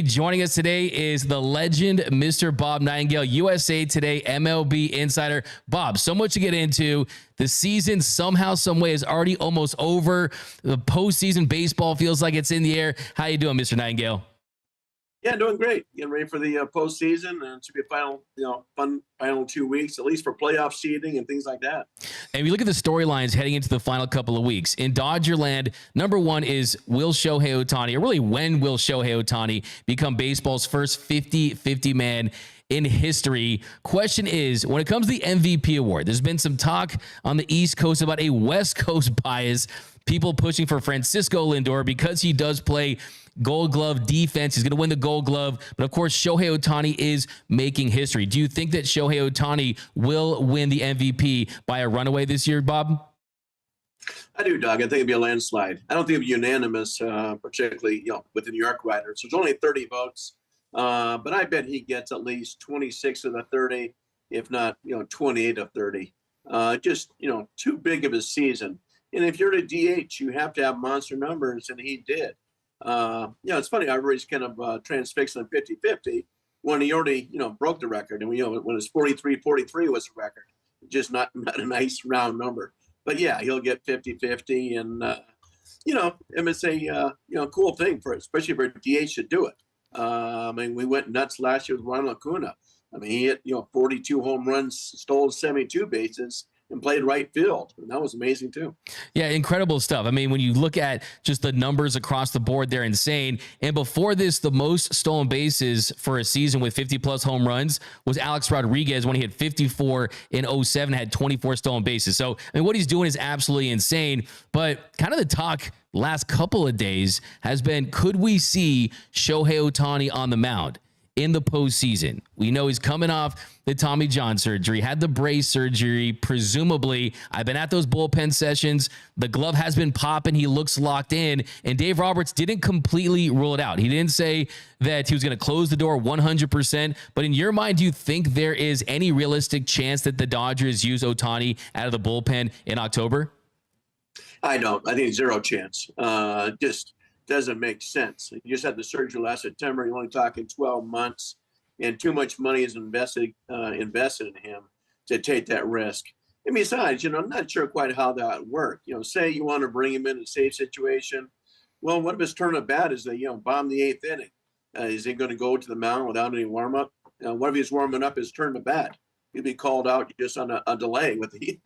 MLB. Joining us today is the legend, Mr. Bob Nightingale, USA Today MLB insider. Bob, so much to get into. The season somehow, some way is already almost over. The postseason baseball feels like it's in the air. How you doing, Mr. Nightingale? Yeah, doing great. Getting ready for the postseason, and it should be a final, fun final 2 weeks, at least for playoff seeding and things like that. And we look at the storylines heading into the final couple of weeks. In Dodgerland, number one is, will Shohei Otani, or really when will Shohei Otani become baseball's first 50-50 man in history? Question is, when it comes to the MVP award, there's been some talk on the East Coast about a West Coast bias. People pushing for Francisco Lindor because he does play Gold Glove defense. He's going to win the Gold Glove. But of course, Shohei Otani is making history. Do you think that Shohei Otani will win the MVP by a runaway this year, Bob? I do, Doug. I think it'd be a landslide. I don't think it'd be unanimous, particularly with the New York writers. There's only 30 votes, but I bet he gets at least 26 of the 30, if not 28 of 30. Just too big of a season. And if you're the DH, you have to have monster numbers, and he did. It's funny. Everybody's kind of transfixed on 50-50 when he already, broke the record. And when it was 43-43 was the record, just not a nice round number. But yeah, he'll get 50-50, and it's a cool thing for it, especially for DH to do it. We went nuts last year with Ronald Acuna. He hit 42 home runs, stole 72 bases, and played right field. And that was amazing too. Yeah, incredible stuff. When you look at just the numbers across the board, they're insane. And before this, the most stolen bases for a season with 50-plus home runs was Alex Rodriguez when he had 54 in 07, had 24 stolen bases. So, what he's doing is absolutely insane. But kind of the talk last couple of days has been, could we see Shohei Otani on the mound in the postseason? We know he's coming off the Tommy John surgery, had the brace surgery. Presumably, I've been at those bullpen sessions. The glove has been popping. He looks locked in. And Dave Roberts didn't completely rule it out. He didn't say that he was going to close the door 100%. But in your mind, do you think there is any realistic chance that the Dodgers use Otani out of the bullpen in October? I don't. I think zero chance. Just doesn't make sense. You just had the surgery last September. You're only talking 12 months, and too much money is invested in him to take that risk. And besides, I'm not sure quite how that would work. Say you want to bring him in a safe situation. Well, what if his turn at bat is they, bomb the 8th inning? Is he going to go to the mound without any warm up? What if he's warming up his turn at bat? He'd be called out just on a delay with the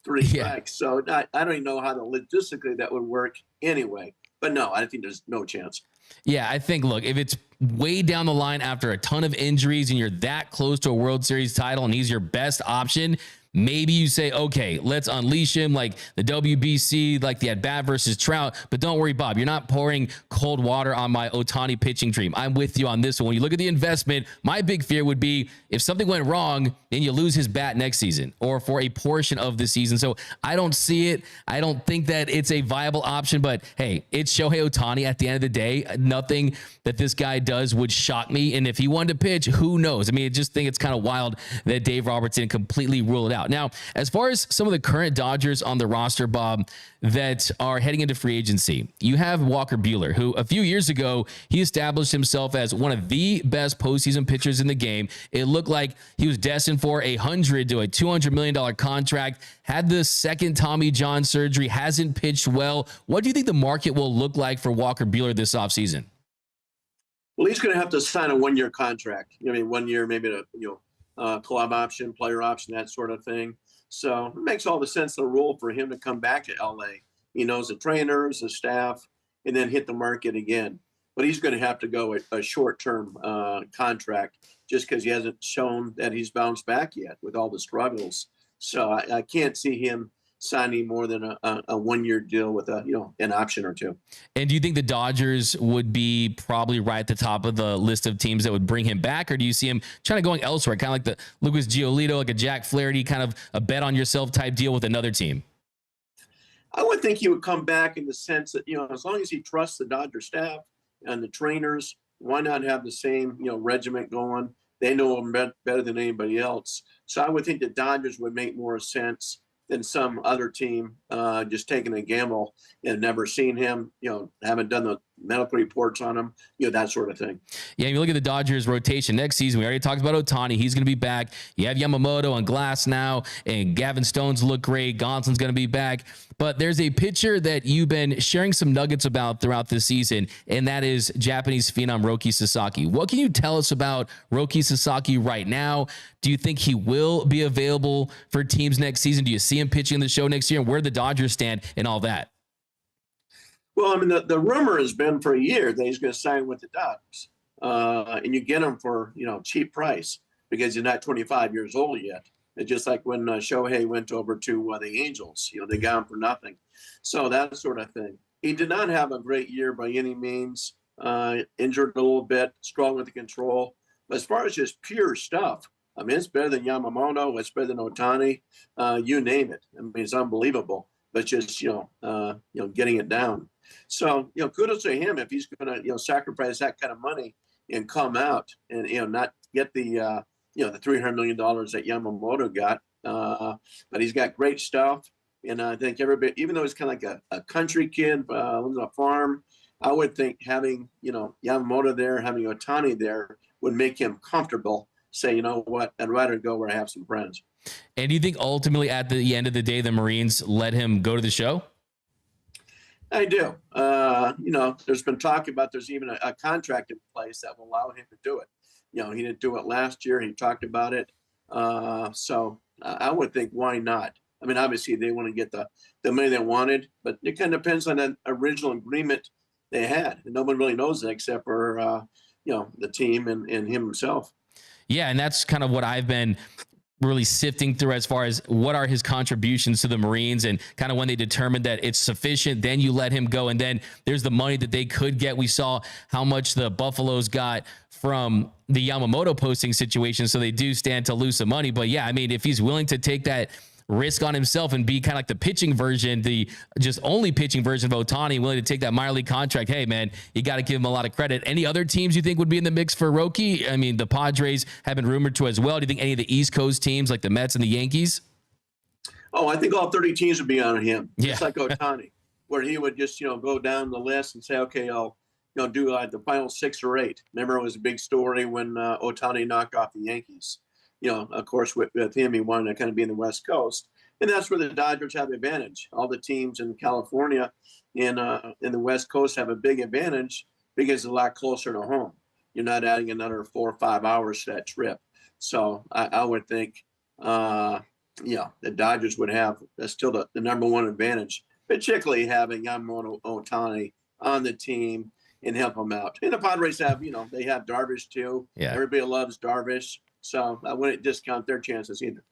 3 strikes. So I don't even know how logistically that would work anyway. But no, I think there's no chance. Yeah, I think, look, if it's way down the line after a ton of injuries and you're that close to a World Series title and he's your best option, maybe you say, okay, let's unleash him like the WBC, like the at-bat versus Trout. But don't worry, Bob, you're not pouring cold water on my Otani pitching dream. I'm with you on this one. When you look at the investment, my big fear would be if something went wrong, then you lose his bat next season or for a portion of the season. So I don't see it. I don't think that it's a viable option. But hey, it's Shohei Otani at the end of the day. Nothing that this guy does would shock me. And if he wanted to pitch, who knows? I just think it's kind of wild that Dave Roberts didn't completely rule it out. Now, as far as some of the current Dodgers on the roster, Bob, that are heading into free agency, you have Walker Buehler, who a few years ago, he established himself as one of the best postseason pitchers in the game. It looked like he was destined for $100 to $200 million contract, had the second Tommy John surgery, hasn't pitched well. What do you think the market will look like for Walker Buehler this offseason? Well, he's going to have to sign a 1-year contract. 1 year, maybe club option, player option, that sort of thing. So it makes all the sense in the rule for him to come back to LA. He knows the trainers, the staff, and then hit the market again. But he's going to have to go a short-term contract just because he hasn't shown that he's bounced back yet with all the struggles. So I can't see him signing more than a 1-year deal with an option or two. And do you think the Dodgers would be probably right at the top of the list of teams that would bring him back, or do you see him trying to going elsewhere, kind of like the Lucas Giolito, like a Jack Flaherty, kind of a bet on yourself type deal with another team? I would think he would come back in the sense that as long as he trusts the Dodger staff and the trainers, why not have the same regiment going? They know him better than anybody else. So I would think the Dodgers would make more sense than some other team just taking a gamble and never seen him, haven't done medical reports on him, that sort of thing. Yeah, you look at the Dodgers rotation next season. We already talked about Otani. He's going to be back. You have Yamamoto on glass now, and Gavin Stone's look great. Gonson's going to be back. But there's a pitcher that you've been sharing some nuggets about throughout this season, and that is Japanese phenom Roki Sasaki. What can you tell us about Roki Sasaki right now? Do you think he will be available for teams next season? Do you see him pitching in the show next year? And where the Dodgers stand and all that? Well, I mean, the rumor has been for a year that he's going to sign with the Dodgers, and you get him for cheap price because he's not 25 years old yet. It's just like when Shohei went over to the Angels, they got him for nothing. So that sort of thing. He did not have a great year by any means. Injured a little bit, strong with the control. But as far as just pure stuff, I mean, it's better than Yamamoto. It's better than Otani. You name it. I mean, it's unbelievable. But just getting it down. So kudos to him if he's going to sacrifice that kind of money and come out and not get the the $300 million that Yamamoto got. But he's got great stuff, and I think everybody, even though he's kind of like a country kid, lives on a farm, I would think having Yamamoto there, having Otani there would make him comfortable. Say, you know what, I'd rather go where I have some friends. And do you think ultimately at the end of the day, the Marines let him go to the show? I do. There's been talk about there's even a contract in place that will allow him to do it. He didn't do it last year. He talked about it. So I would think, why not? I mean, obviously they want to get the money they wanted, but it kind of depends on that original agreement they had. And no one really knows that except for, the team and him himself. Yeah, and that's kind of what I've been really sifting through as far as what are his contributions to the Marines, and kind of when they determined that it's sufficient, then you let him go. And then there's the money that they could get. We saw how much the Buffaloes got from the Yamamoto posting situation. So they do stand to lose some money. But yeah, I mean, if he's willing to take that risk on himself and be kind of like the pitching version, the just only pitching version of Otani, willing to take that minor league contract, hey man, you got to give him a lot of credit. Any other teams you think would be in the mix for Roki? I mean, the Padres have been rumored to as well. Do you think any of the East Coast teams like the Mets and the Yankees? Oh, I think all 30 teams would be on him. Yeah. Just like Otani, where he would just, go down the list and say, okay, I'll, do like the final 6 or 8. Remember, it was a big story when Otani knocked off the Yankees. Of course, with him, he wanted to kind of be in the West Coast. And that's where the Dodgers have the advantage. All the teams in California and in the West Coast have a big advantage because it's a lot closer to home. You're not adding another 4 or 5 hours to that trip. So I would think, the Dodgers would have still the number one advantage, particularly having Yamamoto Otani on the team and help them out. And the Padres have, they have Darvish too. Yeah. Everybody loves Darvish. So I wouldn't discount their chances either.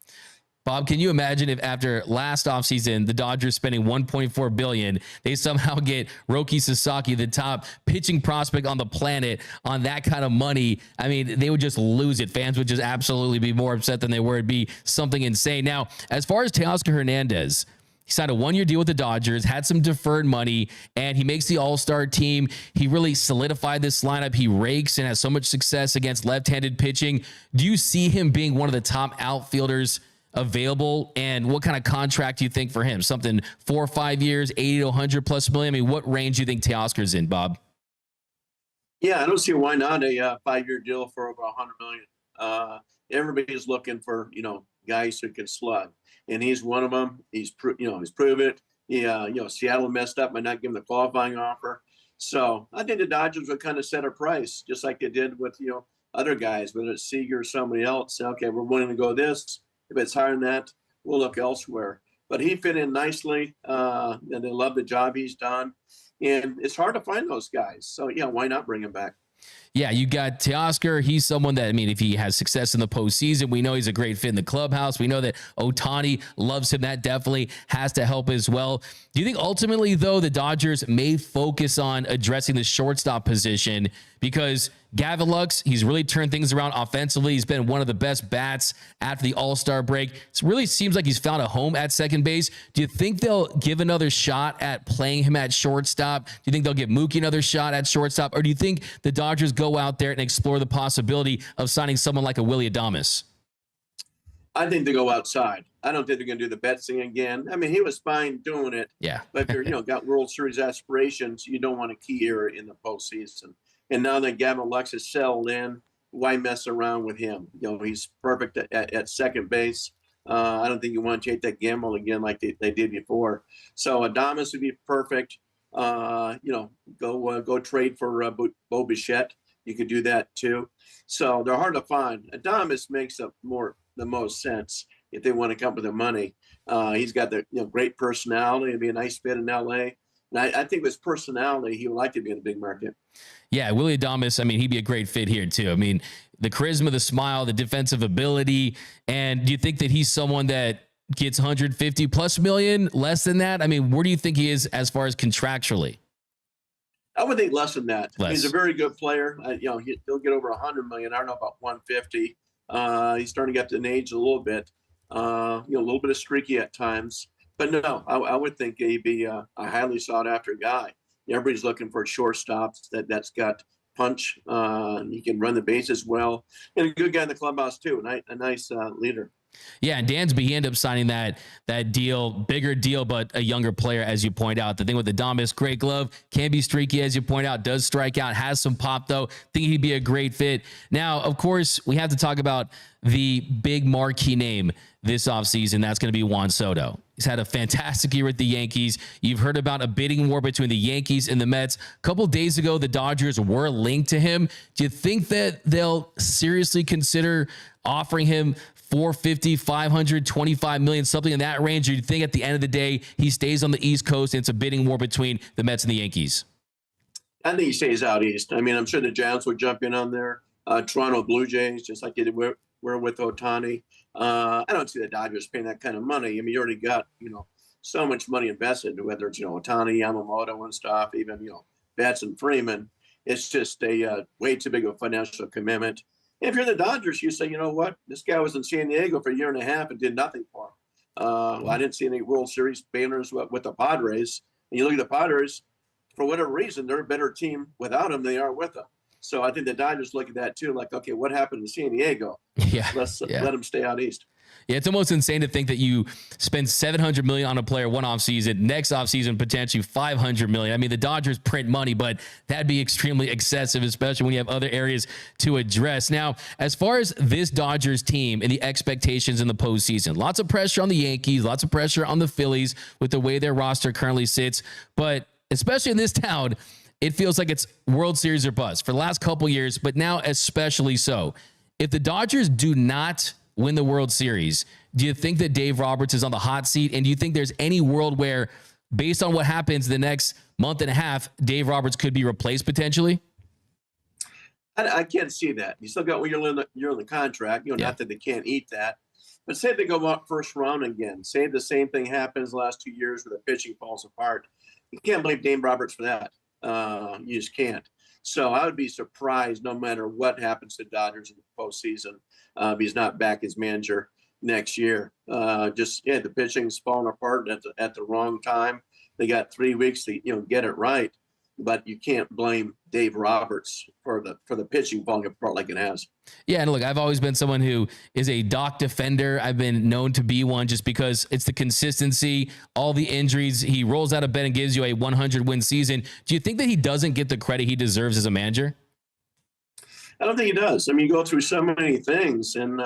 Bob, can you imagine if after last offseason, the Dodgers spending $1.4 billion, they somehow get Roki Sasaki, the top pitching prospect on the planet, on that kind of money? I mean, they would just lose it. Fans would just absolutely be more upset than they were. It'd be something insane. Now, as far as Teoscar Hernandez, he signed a 1-year deal with the Dodgers, had some deferred money, and he makes the All-Star team. He really solidified this lineup. He rakes and has so much success against left-handed pitching. Do you see him being one of the top outfielders available? And what kind of contract do you think for him? Something 4 or 5 years, 80 to 100 plus million? I mean, what range do you think Teoscar's in, Bob? Yeah, I don't see why not a 5-year deal for over $100 million. Everybody's looking for, guys who can slug. And he's one of them. He's proven it. Seattle messed up by not giving the qualifying offer. So I think the Dodgers would kind of set a price, just like they did with, other guys, whether it's Seager or somebody else. Say, okay, we're willing to go this. If it's higher than that, we'll look elsewhere. But he fit in nicely, and they love the job he's done. And it's hard to find those guys. So, why not bring him back? Yeah, you got Teoscar. He's someone that, I mean, if he has success in the postseason, we know he's a great fit in the clubhouse. We know that Otani loves him. That definitely has to help as well. Do you think ultimately, though, the Dodgers may focus on addressing the shortstop position? Because Gavin Lux, he's really turned things around offensively. He's been one of the best bats after the All-Star break. It really seems like he's found a home at second base. Do you think they'll give another shot at playing him at shortstop? Do you think they'll give Mookie another shot at shortstop? Or do you think the Dodgers go out there and explore the possibility of signing someone like a Willy Adames? I think they go outside. I don't think they're going to do the bet thing again. I mean, he was fine doing it. Yeah. But if you're, got World Series aspirations, you don't want a key error in the postseason. And now that Gavin Lux is settled in, why mess around with him? He's perfect at second base. I don't think you want to take that gamble again like they did before. So Adames would be perfect. Go trade for Bo Bichette. You could do that too. So they're hard to find. Adames makes the most sense if they want to come with the money. He's got the great personality. It'd be a nice fit in LA. And I think with his personality, he would like to be in a big market. Yeah, Willy Adames, I mean, he'd be a great fit here too. I mean, the charisma, the smile, the defensive ability. And do you think that he's someone that gets 150 plus million, less than that? I mean, where do you think he is as far as contractually? I would think less than that. He's a very good player. He'll get over 100 million. I don't know about 150. He's starting to get to an age a little bit. A little bit of streaky at times. But no, I would think he'd be a highly sought after guy. Everybody's looking for shortstops that's got punch. He can run the bases well, and a good guy in the clubhouse too. A nice leader. Yeah, and Dansby, he ended up signing that deal, bigger deal, but a younger player, as you point out. The thing with Adames, great glove, can be streaky, as you point out, does strike out, has some pop, though. Think he'd be a great fit. Now, of course, we have to talk about the big marquee name this offseason. That's going to be Juan Soto. He's had a fantastic year with the Yankees. You've heard about a bidding war between the Yankees and the Mets. A couple days ago, the Dodgers were linked to him. Do you think that they'll seriously consider offering him 450, 525 million, something in that range? Or do you think at the end of the day, he stays on the East Coast and it's a bidding war between the Mets and the Yankees? I think he stays out East. I mean, I'm sure the Giants will jump in on there. Toronto Blue Jays, just like they were with Otani. I don't see the Dodgers paying that kind of money. I mean, you already got, so much money invested, whether it's, Otani, Yamamoto and stuff, even, Betts and Freeman. It's just a way too big of a financial commitment. If you're the Dodgers, you say, you know what, this guy was in San Diego for a year and a half and did nothing for him. I didn't see any World Series banners with the Padres. And you look at the Padres, for whatever reason, they're a better team without him than they are with him. So I think the Dodgers look at that too, like, okay, what happened to San Diego? Let's let him stay out East. Yeah, it's almost insane to think that you spend $700 million on a player one offseason, next offseason potentially $500 million. I mean, the Dodgers print money, but that'd be extremely excessive, especially when you have other areas to address. Now, as far as this Dodgers team and the expectations in the postseason, lots of pressure on the Yankees, lots of pressure on the Phillies with the way their roster currently sits. But especially in this town, it feels like it's World Series or bust for the last couple years, but now especially so. If the Dodgers do not win the World Series, do you think that Dave Roberts is on the hot seat? And do you think there's any world where, based on what happens the next month and a half, Dave Roberts could be replaced potentially? I can't see that. You still got when you're in the contract, not that they can't eat that. But say they go out first round again. Say the same thing happens the last 2 years where the pitching falls apart. You can't blame Dave Roberts for that. You just can't. So I would be surprised no matter what happens to Dodgers in the postseason. He's not back as manager next year. The pitching's falling apart at the wrong time. They got 3 weeks to get it right, but you can't blame Dave Roberts for the pitching falling apart like it has. Yeah, and look, I've always been someone who is a Doc defender. I've been known to be one just because it's the consistency, all the injuries. He rolls out of bed and gives you a 100-win season. Do you think that he doesn't get the credit he deserves as a manager? I don't think he does. I mean, you go through so many things, and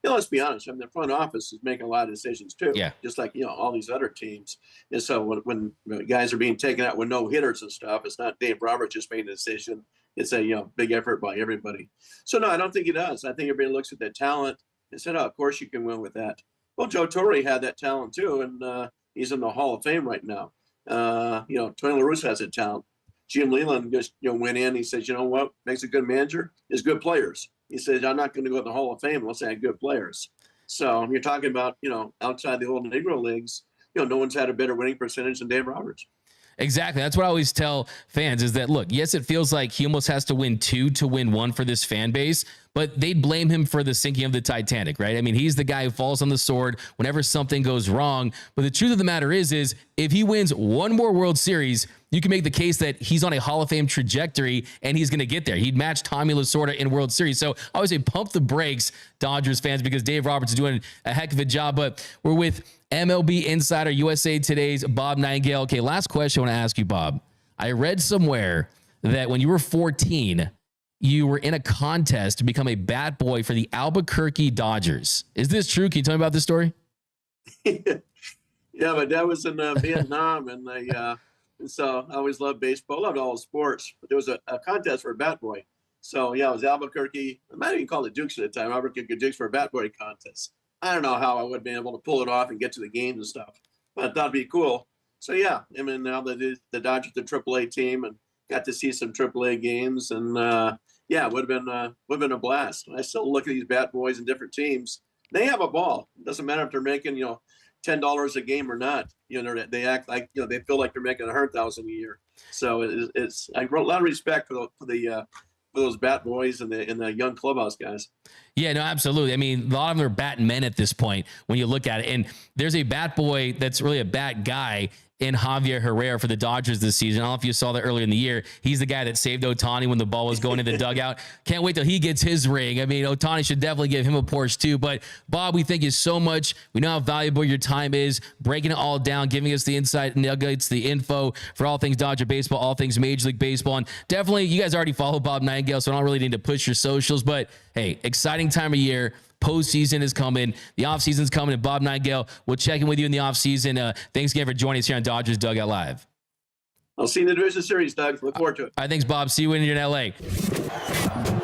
let's be honest. I mean, the front office is making a lot of decisions too. Yeah. Just like all these other teams. And so when guys are being taken out with no hitters and stuff, it's not Dave Roberts just making a decision. It's a big effort by everybody. So no, I don't think he does. I think everybody looks at that talent and said, "Oh, of course you can win with that." Well, Joe Torre had that talent too, and he's in the Hall of Fame right now. Tony La Russa has that talent. Jim Leland just went in. He says, "You know what makes a good manager is good players." He says, "I'm not going to go to the Hall of Fame unless I have good players." So you're talking about outside the old Negro leagues, no one's had a better winning percentage than Dave Roberts. Exactly. That's what I always tell fans is that, look, yes, it feels like he almost has to win 2 to win 1 for this fan base, but they'd blame him for the sinking of the Titanic, right? I mean, he's the guy who falls on the sword whenever something goes wrong. But the truth of the matter is if he wins one more World Series, you can make the case that he's on a Hall of Fame trajectory and he's going to get there. He'd match Tommy Lasorda in World Series. So I always say pump the brakes, Dodgers fans, because Dave Roberts is doing a heck of a job. But we're with MLB Insider USA Today's Bob Nightingale. Okay, last question I want to ask you, Bob. I read somewhere that when you were 14, you were in a contest to become a bat boy for the Albuquerque Dodgers. Is this true? Can you tell me about this story? Yeah, my dad was in Vietnam, and so I always loved baseball. I loved all sports, but there was a contest for a bat boy. So yeah, it was Albuquerque. I might even call it Dukes at the time. Albuquerque Dukes for a bat boy contest. I don't know how I would have been able to pull it off and get to the games and stuff, but I thought it'd be cool. So yeah, I mean, now that the Dodgers, the AAA team, and got to see some AAA games, and yeah, it would have been a blast. I still look at these bat boys in different teams. They have a ball. It doesn't matter if they're making $10 a game or not. They act like they feel like they're making $100,000 a year. So it's I wrote a lot of respect for those bat boys and the young clubhouse guys. Yeah, no, absolutely. I mean, a lot of them are bat men at this point when you look at it. And there's a bat boy that's really a bat guy in Javier Herrera for the Dodgers this season. I don't know if you saw that earlier in the year. He's the guy that saved Otani when the ball was going in the dugout. Can't wait till he gets his ring. I mean, Otani should definitely give him a Porsche too. But Bob, we thank you so much. We know how valuable your time is, breaking it all down, giving us the insight, nuggets, the info for all things Dodger baseball, all things Major League Baseball. And definitely, you guys already follow Bob Nightingale, so I don't really need to push your socials. But hey, exciting time of year. Postseason is coming. The offseason's coming. And Bob Nightingale, we'll check in with you in the offseason. Thanks again for joining us here on Dodgers Dugout Live. I'll see you in the Division Series, Doug. Look forward to it. All right, thanks, Bob. See you when you're in LA.